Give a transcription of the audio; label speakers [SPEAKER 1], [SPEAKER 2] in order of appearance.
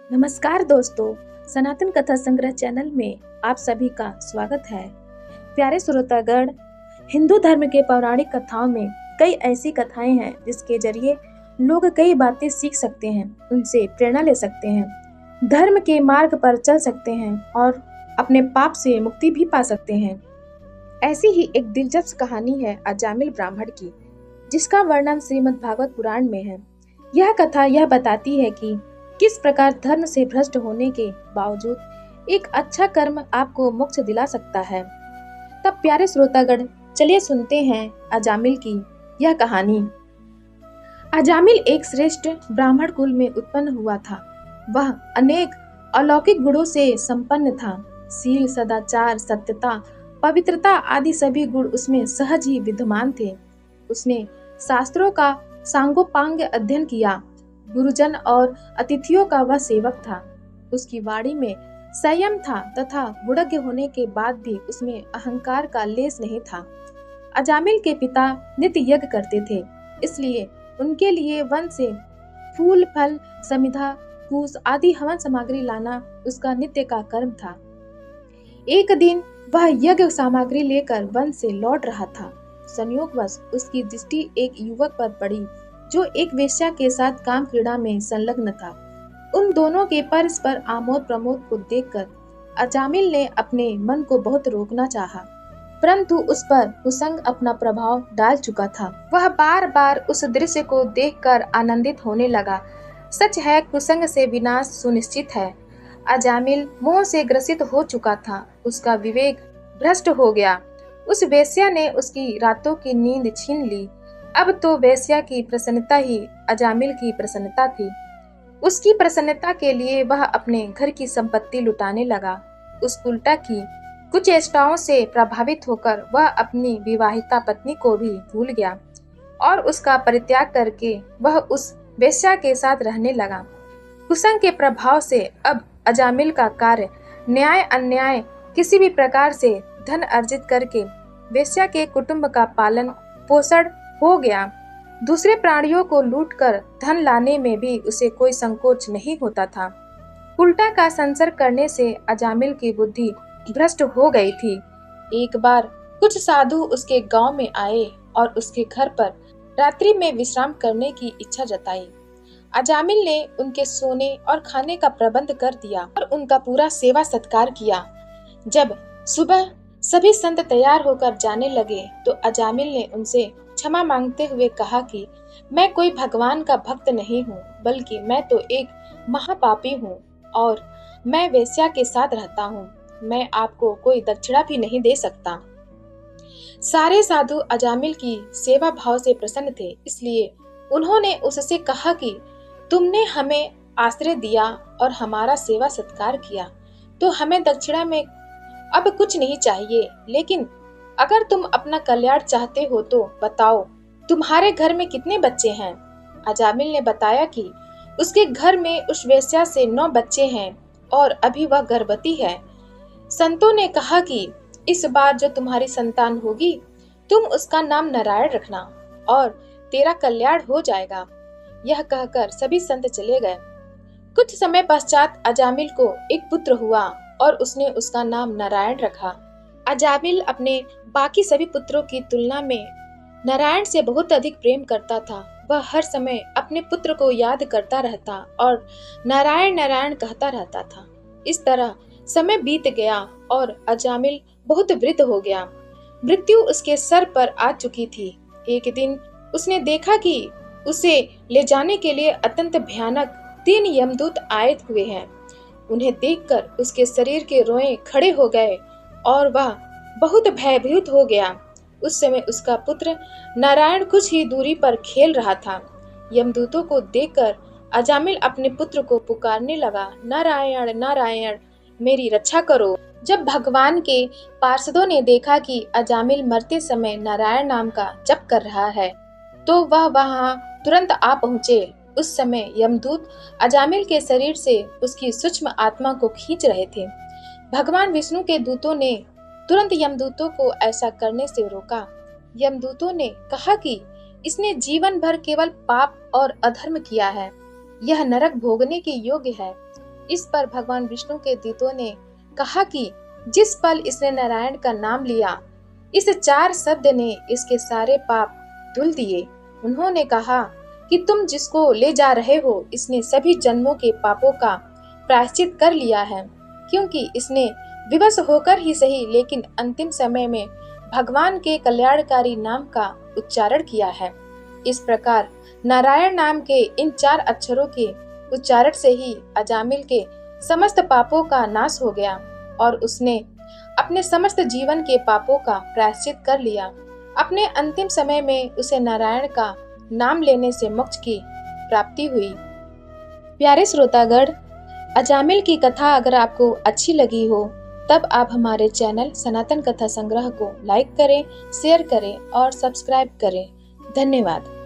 [SPEAKER 1] नमस्कार दोस्तों, सनातन कथा संग्रह चैनल में आप सभी का स्वागत है। प्यारे श्रोतागण, हिंदू धर्म के पौराणिक कथाओं में कई ऐसी कथाएं हैं जिसके जरिए लोग कई बातें सीख सकते हैं, उनसे प्रेरणा ले सकते हैं, धर्म के मार्ग पर चल सकते हैं और अपने पाप से मुक्ति भी पा सकते हैं। ऐसी ही एक दिलचस्प कहानी है अजामिल ब्राह्मण की, जिसका वर्णन श्रीमद् भागवत पुराण में है। यह कथा यह बताती है कि किस प्रकार धर्म से भ्रष्ट होने के बावजूद एक अच्छा कर्म आपको मोक्ष दिला सकता है। तब प्यारे श्रोतागण, चलिए सुनते हैं अजामिल की यह कहानी। अजामिल एक श्रेष्ठ ब्राह्मण कुल में उत्पन्न हुआ था। वह अनेक अलौकिक गुणों से संपन्न था। शील, सदाचार, सत्यता, पवित्रता आदि सभी गुण उसमें सहज ही विद्यमान थे। उसने शास्त्रों का सांगोपांग अध्ययन किया। गुरुजन और अतिथियों का वह सेवक था। उसकी वाणी में संयम था तथा गुणज्ञ होने के बाद भी उसमें अहंकार का लेस नहीं था। अजामिल के पिता नित्य यज्ञ करते थे, इसलिए उनके लिए वन से फूल, फल, समिधा, कूस आदि हवन सामग्री लाना उसका नित्य का कर्म था। एक दिन वह यज्ञ सामग्री लेकर वन से लौट रहा था। संयोगवश उसकी दृष्टि एक युवक पर पड़ी जो एक वेश्या के साथ काम क्रीड़ा में संलग्न था। उन दोनों के परस्पर आमोद प्रमोद को देखकर अजामिल ने अपने मन को बहुत रोकना चाहा, परंतु उस पर कुसंग अपना प्रभाव डाल चुका था। वह बार बार उस दृश्य को देखकर आनंदित होने लगा। सच है, कुसंग से विनाश सुनिश्चित है। अजामिल मोह से ग्रसित हो चुका था। उसका विवेक भ्रष्ट हो गया। उस वेश्या ने उसकी रातों की नींद छीन ली। अब तो वेश्या की प्रसन्नता ही अजामिल की प्रसन्नता थी। उसकी प्रसन्नता के लिए वह अपने घर की संपत्ति लुटाने लगा। उस उल्टा की कुछ चेष्टाओं से प्रभावित होकर वह अपनी विवाहिता पत्नी को भी भूल गया और उसका परित्याग करके वह उस वेश्या के साथ रहने लगा। कुसंग के प्रभाव से अब अजामिल का कार्य न्याय अन्याय किसी भी प्रकार से धन अर्जित करके वेश्या के कुटुंब का पालन पोषण हो गया। दूसरे प्राणियों को लूटकर धन लाने में भी उसे कोई संकोच नहीं होता था। उल्टा का संसर्ग करने से अजामिल की बुद्धि भ्रष्ट हो गई थी। एक बार कुछ साधु उसके गांव में आए और उसके घर पर रात्रि में विश्राम करने की इच्छा जताई। अजामिल ने उनके सोने और खाने का प्रबंध कर दिया और उनका पूरा सेवा सत्कार किया। जब सुबह सभी संत तैयार होकर जाने लगे तो अजामिल ने उनसे क्षमा मांगते हुए कहा कि मैं कोई भगवान का भक्त नहीं हूँ, बल्कि मैं तो एक महापापी हूँ और मैं वेश्या के साथ रहता हूँ। मैं आपको कोई दक्षिणा भी नहीं दे सकता। सारे साधु अजामिल की सेवा भाव से प्रसन्न थे, इसलिए उन्होंने उससे कहा कि तुमने हमें आश्रय दिया और हमारा सेवा सत्कार किया, तो हमें दक्षिणा में अब कुछ नहीं चाहिए। लेकिन अगर तुम अपना कल्याण चाहते हो तो बताओ, तुम्हारे घर में कितने बच्चे हैं? अजामिल ने बताया कि उसके घर में उस वेश्या से 9 बच्चे हैं और अभी वह गर्भवती है। संतों ने कहा कि इस बार जो तुम्हारी संतान होगी, तुम उसका नाम नारायण रखना और तेरा कल्याण हो जाएगा। यह कहकर सभी संत चले गए। कुछ समय पश्चात अजामिल को एक पुत्र हुआ और उसने उसका नाम नारायण रखा। अजामिल अपने बाकी सभी पुत्रों की तुलना में नारायण से बहुत अधिक प्रेम करता था। वह हर समय अपने पुत्र को याद करता रहता और नारायण नारायण कहता रहता था। इस तरह समय बीत गया और अजामिल बहुत वृद्ध हो गया। मृत्यु उसके सर पर आ चुकी थी। एक दिन उसने देखा कि उसे ले जाने के लिए अत्यंत भयानक 3 यमदूत आए हुए हैं। उन्हें देखकर उसके शरीर के रोए खड़े हो गए और वह बहुत भयभीत हो गया। उस समय उसका पुत्र नारायण कुछ ही दूरी पर खेल रहा था। यमदूतों को देखकर अजामिल अपने पुत्र को पुकारने लगा, नारायण नारायण, मेरी रक्षा करो। जब भगवान के पार्षदों ने देखा कि अजामिल मरते समय नारायण नाम का जप कर रहा है, तो वह वहां तुरंत आ पहुंचे। उस समय यमदूत अजामिल के शरीर से उसकी सूक्ष्म आत्मा को खींच रहे थे। भगवान विष्णु के दूतों ने तुरंत यमदूतों को ऐसा करने से रोका। यमदूतों ने कहा कि इसने जीवन भर केवल पाप और अधर्म किया है, यह नरक भोगने के योग्य है। इस पर भगवान विष्णु के दूतों ने कहा कि जिस पल इसने नारायण का नाम लिया, इस 4 शब्द ने इसके सारे पाप धुल दिए। उन्होंने कहा कि तुम जिसको ले जा रहे हो, इसने सभी जन्मों के पापों का प्रायश्चित कर लिया है, क्योंकि इसने विवश होकर ही सही लेकिन अंतिम समय में भगवान के कल्याणकारी नाम का उच्चारण किया है। इस प्रकार नारायण नाम के इन 4 अक्षरों के उच्चारण से ही अजामिल के समस्त पापों का नाश हो गया और उसने अपने समस्त जीवन के पापों का प्रायश्चित कर लिया। अपने अंतिम समय में उसे नारायण का नाम लेने से मोक्ष की प्राप्ति हुई। प्यारे श्रोतागण, अजामिल की कथा अगर आपको अच्छी लगी हो तब आप हमारे चैनल सनातन कथा संग्रह को लाइक करें, शेयर करें और सब्सक्राइब करें। धन्यवाद।